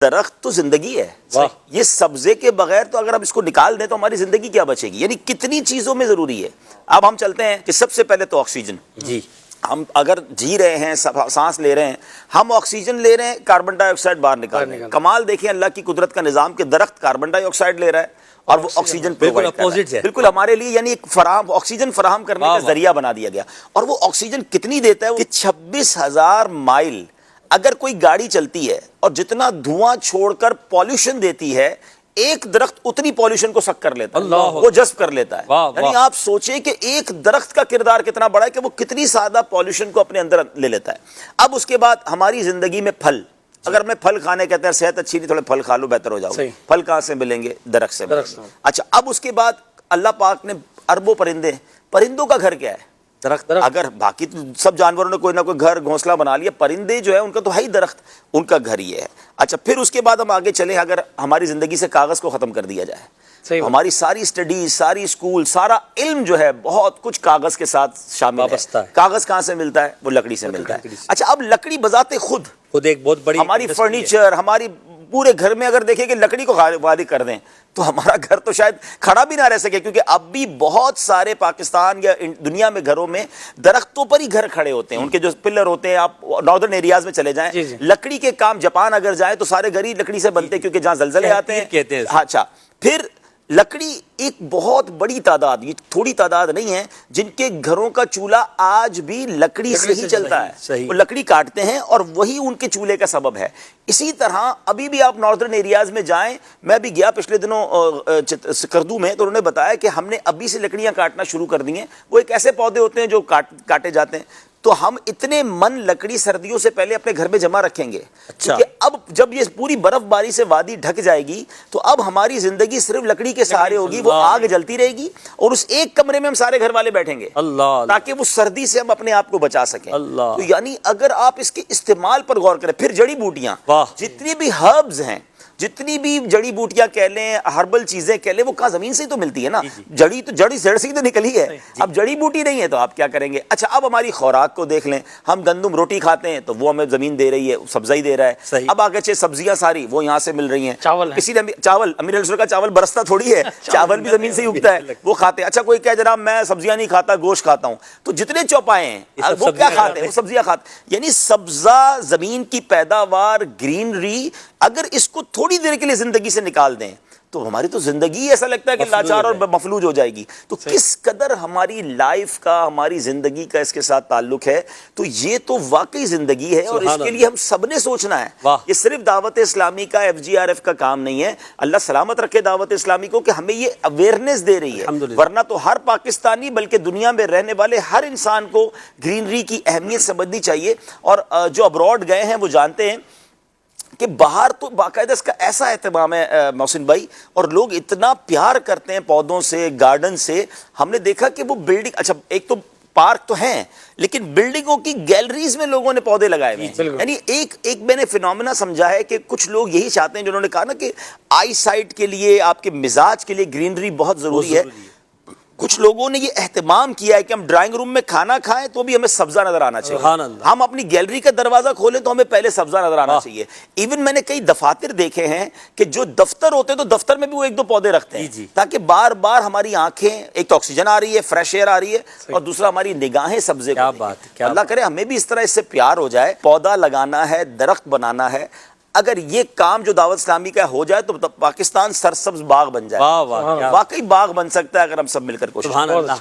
درخت تو زندگی ہے. یہ سبزے کے بغیر تو اگر ہم اس کو نکال دیں تو ہماری زندگی کیا بچے گی؟ یعنی کتنی چیزوں میں ضروری ہے. اب ہم چلتے ہیں کہ سب سے پہلے تو آکسیجن. جی ہم اگر جی رہے ہیں، سانس لے رہے ہیں، ہم آکسیجن لے رہے ہیں، کاربن ڈائی آکسائڈ باہر نکال رہے ہیں. کمال دیکھیں اللہ کی قدرت کا نظام کہ درخت کاربن ڈائی آکسائڈ لے رہا ہے اور وہ آکسیجن بالکل اپوزٹ ہے. بالکل ہمارے لیے یعنی ایک آکسیجن فراہم کرنے کا ذریعہ بنا دیا گیا. اور وہ آکسیجن کتنی دیتا ہے کہ 26,000 مائل اگر کوئی گاڑی چلتی ہے اور جتنا دھواں چھوڑ کر پالیوشن دیتی ہے، ایک درخت اتنی پالیوشن کو سک کر لیتا ہے، وہ جذب کر لیتا ہے. یعنی آپ سوچیں کہ ایک درخت کا کردار کتنا بڑا ہے کہ وہ کتنی سادہ پالیوشن کو اپنے اندر لے لیتا ہے. اب اس کے بعد ہماری زندگی میں پھل، اگر میں پھل کھانے کہتے ہیں صحت اچھی نہیں، تھوڑے پھل کھا لو بہتر ہو جاؤ. پھل کہاں سے ملیں گے؟ درخت سے ملیں گے. اچھا اب اس کے بعد اللہ پاک نے اربوں پرندے، پرندوں کا گھر کیا ہے؟ درخت. اگر باقی سب جانوروں نے کوئی نہ کوئی گھر گھونسلہ بنا لیا، پرندے جو ہے ان کا تو ہے ہی درخت، ان کا گھر یہ ہے. اچھا پھر اس کے بعد ہم آگے چلیں، اگر ہماری زندگی سے کاغذ کو ختم کر دیا جائے، ہماری ساری اسٹڈیز، ساری اسکول، سارا علم جو ہے بہت کچھ کاغذ کے ساتھ شامل ہے. کاغذ کہاں سے ملتا ہے؟ وہ لکڑی سے ملتا ہے. اچھا اب لکڑی بذات خود ایک بہت بڑی ہماری فرنیچر، ہماری پورے گھر میں اگر دیکھیں کہ لکڑی کو خالی کر دیں تو ہمارا گھر تو شاید کھڑا بھی نہ رہ سکے، کیونکہ اب بھی بہت سارے پاکستان یا دنیا میں گھروں میں درختوں پر ہی گھر کھڑے ہوتے ہیں. ان کے جو پلر ہوتے ہیں، آپ ناردرن ایریاز میں چلے جائیں، لکڑی کے کام، جاپان اگر جائیں تو سارے گھر ہی لکڑی سے بنتے ہیں، کیونکہ جہاں زلزلے آتے ہیں. اچھا پھر لکڑی ایک بہت بڑی تعداد، یہ تھوڑی تعداد نہیں ہے، جن کے گھروں کا چولہا آج بھی لکڑی سے ہی چلتا ہے. وہ لکڑی کاٹتے ہیں اور وہی ان کے چولہے کا سبب ہے. اسی طرح ابھی بھی آپ ناردرن ایریاز میں جائیں، میں بھی گیا پچھلے دنوں سکردو میں، تو انہوں نے بتایا کہ ہم نے ابھی سے لکڑیاں کاٹنا شروع کر دی ہیں. وہ ایک ایسے پودے ہوتے ہیں جو کاٹے جاتے ہیں. تو ہم اتنے من لکڑی سردیوں سے پہلے اپنے گھر میں جمع رکھیں گے، کیونکہ اب جب یہ پوری برف باری سے وادی ڈھک جائے گی تو اب ہماری زندگی صرف لکڑی کے سہارے ہوگی. وہ آگ جلتی رہے گی اور اس ایک کمرے میں ہم سارے گھر والے بیٹھیں گے تاکہ وہ سردی سے ہم اپنے آپ کو بچا سکیں. تو یعنی اگر آپ اس کے استعمال پر غور کریں، پھر جڑی بوٹیاں، جتنی بھی ہربز ہیں، جتنی بھی جڑی بوٹیاں کہہ لیں، ہربل چیزیں کہہ لیں، وہ کہاں زمین سے ہی تو ملتی ہے نا. جڑی جڑ سے ہی تو نکلی ہے. اب جڑی بوٹی نہیں ہے تو آپ کیا کریں گے؟ اچھا اب ہماری خوراک کو دیکھ لیں، ہم گندم روٹی کھاتے ہیں تو وہ ہمیں زمین دے رہی ہے، سبزہ ہی دے رہا ہے. اب آگے چھ سبزیاں ساری وہ یہاں سے مل رہی ہیں. کسی نے چاول، امیر السر کا چاول برستا تھوڑی ہے، چاول بھی زمین سے ہی اگتا ہے، وہ کھاتے ہیں. اچھا کوئی کہہ جناب میں سبزیاں نہیں کھاتا، گوشت کھاتا ہوں، تو جتنے چوپائے ہیں وہ کیا کھاتے ہیں؟ وہ سبزیاں کھاتے ہیں. یعنی سبزہ، زمین کی پیداوار، گرینری، اگر اس کو تھوڑی دیر کے لیے زندگی سے نکال دیں تو ہماری تو زندگی ایسا لگتا ہے کہ لاچار اور مفلوج ہو جائے گی. تو کس قدر ہماری لائف کا، ہماری زندگی کا اس کے ساتھ تعلق ہے. تو یہ تو واقعی زندگی ہے اور اس کے لیے ہم سب نے سوچنا ہے. یہ صرف دعوت اسلامی کا، FGRF کا کام نہیں ہے. اللہ سلامت رکھے دعوت اسلامی کو کہ ہمیں یہ اویئرنیس دے رہی ہے، ورنہ تو ہر پاکستانی بلکہ دنیا میں رہنے والے ہر انسان کو گرینری کی اہمیت سمجھنی چاہیے. اور جو ابراڈ گئے ہیں وہ جانتے ہیں کہ باہر تو باقاعدہ اس کا ایسا اہتمام ہے محسن بھائی، اور لوگ اتنا پیار کرتے ہیں پودوں سے، گارڈن سے. ہم نے دیکھا کہ وہ بلڈنگ، اچھا ایک تو پارک تو ہیں لیکن بلڈنگوں کی گیلریز میں لوگوں نے پودے لگائے ہوئے ہیں. یعنی ایک میں نے فینومینا سمجھا ہے کہ کچھ لوگ یہی چاہتے ہیں، جنہوں نے کہا نا کہ آئی سائٹ کے لیے، آپ کے مزاج کے لیے گرینری بہت ضروری ہے. کچھ لوگوں نے یہ اہتمام کیا ہے کہ ہم ڈرائنگ روم میں کھانا کھائیں تو بھی ہمیں سبزہ نظر آنا چاہیے. ہم اپنی گیلری کا دروازہ کھولیں تو ہمیں پہلے سبزہ نظر آنا چاہیے. ایون میں نے کئی دفاتر دیکھے ہیں کہ جو دفتر ہوتے ہیں تو دفتر میں بھی وہ ایک دو پودے رکھتے ہیں تاکہ بار بار ہماری آنکھیں، ایک تو آکسیجن آ رہی ہے، فریش ایئر آ رہی ہے، اور دوسرا ہماری نگاہیں سبزے کو. اللہ کرے ہمیں بھی اس طرح اس سے پیار ہو جائے. پودا لگانا ہے، درخت بنانا ہے. اگر یہ کام جو دعوت اسلامی کا ہو جائے تو پاکستان سرسبز باغ بن جائے. واقعی باغ بن سکتا ہے اگر ہم سب مل کر کوشش کریں.